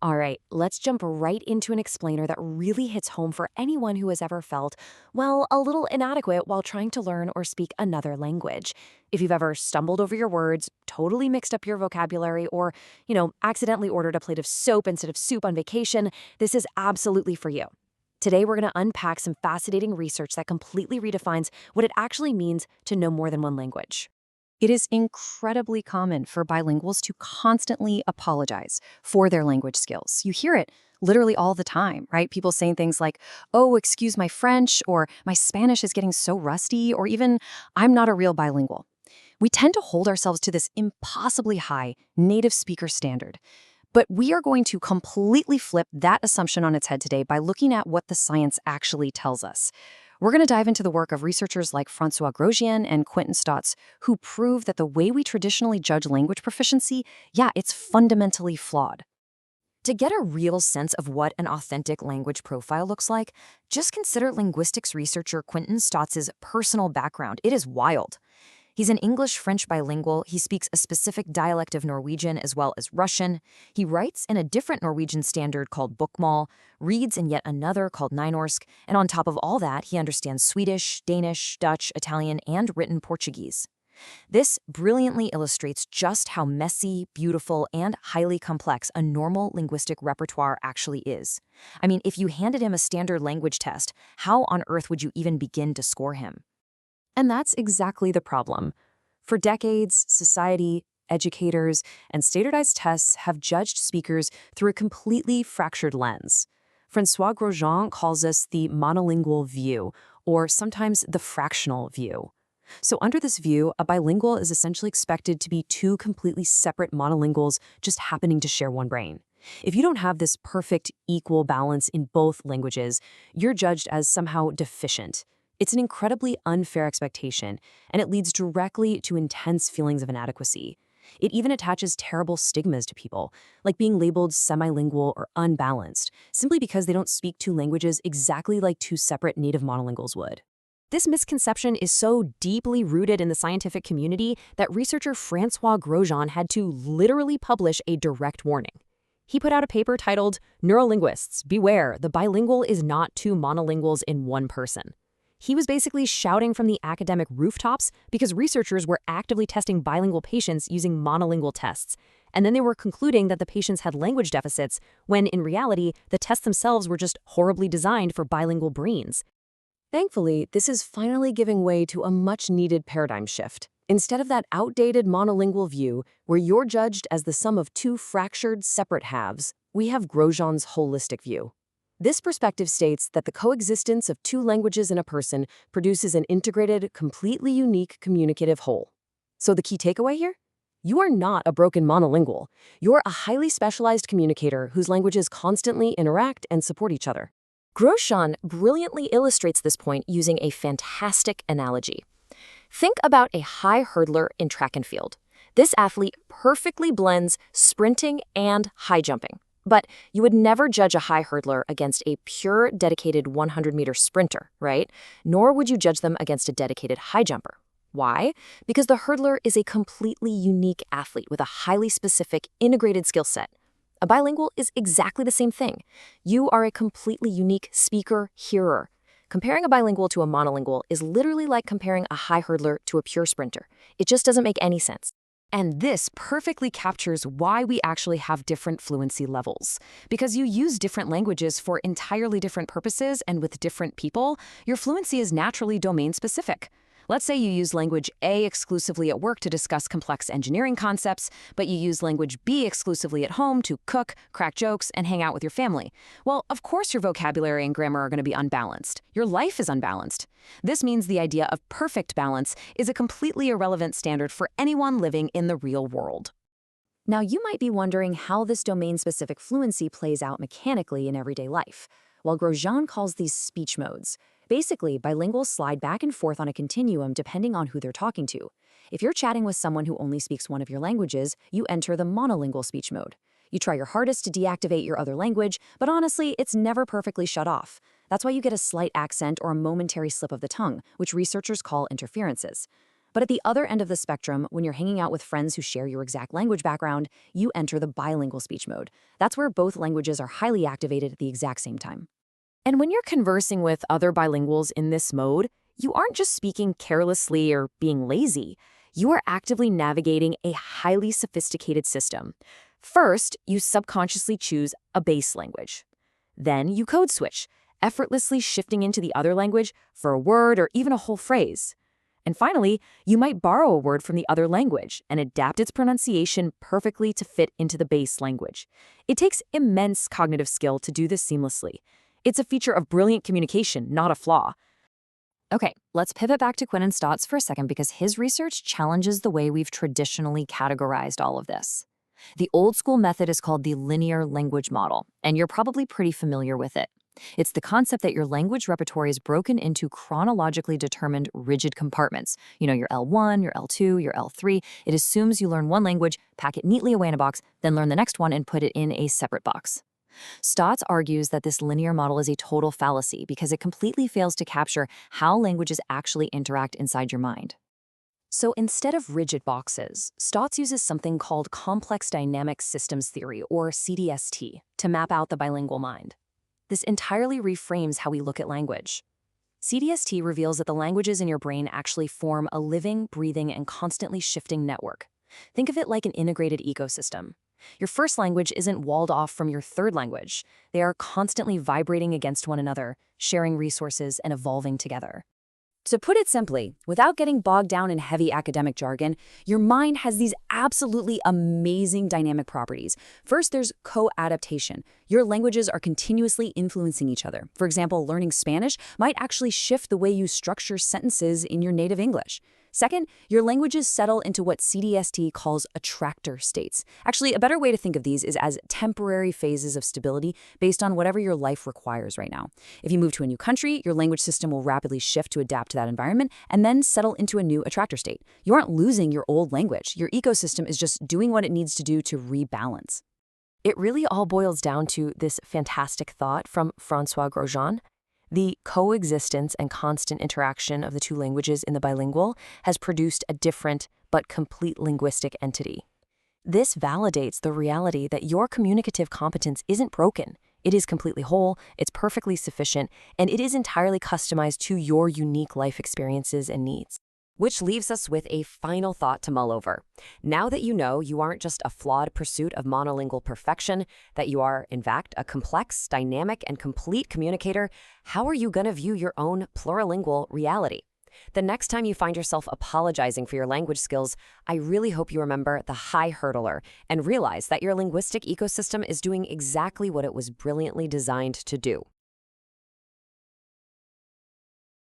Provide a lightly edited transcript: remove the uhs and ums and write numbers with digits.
All right, let's jump right into an explainer that really hits home for anyone who has ever felt, well, a little inadequate while trying to learn or speak another language. If you've ever stumbled over your words, totally mixed up your vocabulary, or, accidentally ordered a plate of soap instead of soup on vacation, this is absolutely for you. Today, we're going to unpack some fascinating research that completely redefines what it actually means to know more than one language. It is incredibly common for bilinguals to constantly apologize for their language skills. You hear it literally all the time, right? People saying things like, oh, excuse my French, or my Spanish is getting so rusty, or even, I'm not a real bilingual. We tend to hold ourselves to this impossibly high native speaker standard. But we are going to completely flip that assumption on its head today by looking at what the science actually tells us. We're going to dive into the work of researchers like François Grosjean and Quinton Stotz, who prove that the way we traditionally judge language proficiency, it's fundamentally flawed. To get a real sense of what an authentic language profile looks like, just consider linguistics researcher Quinton Stotz's personal background. It is wild. He's an English-French bilingual. He speaks a specific dialect of Norwegian as well as Russian. He writes in a different Norwegian standard called bokmål, reads in yet another called nynorsk, and on top of all that, he understands Swedish, Danish, Dutch, Italian, and written Portuguese. This brilliantly illustrates just how messy, beautiful, and highly complex a normal linguistic repertoire actually is. I mean, if you handed him a standard language test, how on earth would you even begin to score him? And that's exactly the problem. For decades, society, educators, and standardized tests have judged speakers through a completely fractured lens. François Grosjean calls this the monolingual view, or sometimes the fractional view. So under this view, a bilingual is essentially expected to be two completely separate monolinguals just happening to share one brain. If you don't have this perfect, equal balance in both languages, you're judged as somehow deficient. It's an incredibly unfair expectation, and it leads directly to intense feelings of inadequacy. It even attaches terrible stigmas to people, like being labeled semilingual or unbalanced, simply because they don't speak two languages exactly like two separate native monolinguals would. This misconception is so deeply rooted in the scientific community that researcher François Grosjean had to literally publish a direct warning. He put out a paper titled, "Neurolinguists, Beware, the bilingual is not two monolinguals in one person." He was basically shouting from the academic rooftops because researchers were actively testing bilingual patients using monolingual tests. And then they were concluding that the patients had language deficits, when in reality, the tests themselves were just horribly designed for bilingual brains. Thankfully, this is finally giving way to a much-needed paradigm shift. Instead of that outdated monolingual view, where you're judged as the sum of two fractured, separate halves, we have Grosjean's holistic view. This perspective states that the coexistence of two languages in a person produces an integrated, completely unique communicative whole. So the key takeaway here? You are not a broken monolingual. You're a highly specialized communicator whose languages constantly interact and support each other. Grosjean brilliantly illustrates this point using a fantastic analogy. Think about a high hurdler in track and field. This athlete perfectly blends sprinting and high jumping. But you would never judge a high hurdler against a pure, dedicated 100-meter sprinter, right? Nor would you judge them against a dedicated high jumper. Why? Because the hurdler is a completely unique athlete with a highly specific, integrated skill set. A bilingual is exactly the same thing. You are a completely unique speaker-hearer. Comparing a bilingual to a monolingual is literally like comparing a high hurdler to a pure sprinter. It just doesn't make any sense. And this perfectly captures why we actually have different fluency levels. Because you use different languages for entirely different purposes and with different people, your fluency is naturally domain-specific. Let's say you use language A exclusively at work to discuss complex engineering concepts, but you use language B exclusively at home to cook, crack jokes, and hang out with your family. Well, of course your vocabulary and grammar are going to be unbalanced. Your life is unbalanced. This means the idea of perfect balance is a completely irrelevant standard for anyone living in the real world. Now, you might be wondering how this domain-specific fluency plays out mechanically in everyday life. Well, Grosjean calls these speech modes. Basically, bilinguals slide back and forth on a continuum depending on who they're talking to. If you're chatting with someone who only speaks one of your languages, you enter the monolingual speech mode. You try your hardest to deactivate your other language, but honestly, it's never perfectly shut off. That's why you get a slight accent or a momentary slip of the tongue, which researchers call interferences. But at the other end of the spectrum, when you're hanging out with friends who share your exact language background, you enter the bilingual speech mode. That's where both languages are highly activated at the exact same time. And when you're conversing with other bilinguals in this mode, you aren't just speaking carelessly or being lazy. You are actively navigating a highly sophisticated system. First, you subconsciously choose a base language. Then you code switch, effortlessly shifting into the other language for a word or even a whole phrase. And finally, you might borrow a word from the other language and adapt its pronunciation perfectly to fit into the base language. It takes immense cognitive skill to do this seamlessly. It's a feature of brilliant communication, not a flaw. Okay, let's pivot back to Quinton Stotz for a second because his research challenges the way we've traditionally categorized all of this. The old school method is called the linear language model, and you're probably pretty familiar with it. It's the concept that your language repertoire is broken into chronologically determined rigid compartments. You know, your L1, your L2, your L3. It assumes you learn one language, pack it neatly away in a box, then learn the next one and put it in a separate box. Stotz argues that this linear model is a total fallacy because it completely fails to capture how languages actually interact inside your mind. So instead of rigid boxes, Stotz uses something called complex dynamic systems theory, or CDST, to map out the bilingual mind. This entirely reframes how we look at language. CDST reveals that the languages in your brain actually form a living, breathing, and constantly shifting network. Think of it like an integrated ecosystem. Your first language isn't walled off from your third language. They are constantly vibrating against one another, sharing resources, and evolving together. To put it simply, without getting bogged down in heavy academic jargon, your mind has these absolutely amazing dynamic properties. First, there's co-adaptation. Your languages are continuously influencing each other. For example, learning Spanish might actually shift the way you structure sentences in your native English. Second, your languages settle into what CDST calls attractor states. Actually, a better way to think of these is as temporary phases of stability based on whatever your life requires right now. If you move to a new country, your language system will rapidly shift to adapt to that environment and then settle into a new attractor state. You aren't losing your old language. Your ecosystem is just doing what it needs to do to rebalance. It really all boils down to this fantastic thought from François Grosjean. The coexistence and constant interaction of the two languages in the bilingual has produced a different but complete linguistic entity. This validates the reality that your communicative competence isn't broken. It is completely whole, it's perfectly sufficient, and it is entirely customized to your unique life experiences and needs. Which leaves us with a final thought to mull over. Now that you know you aren't just a flawed pursuit of monolingual perfection, that you are, in fact, a complex, dynamic, and complete communicator, how are you going to view your own plurilingual reality? The next time you find yourself apologizing for your language skills, I really hope you remember the high hurdler and realize that your linguistic ecosystem is doing exactly what it was brilliantly designed to do.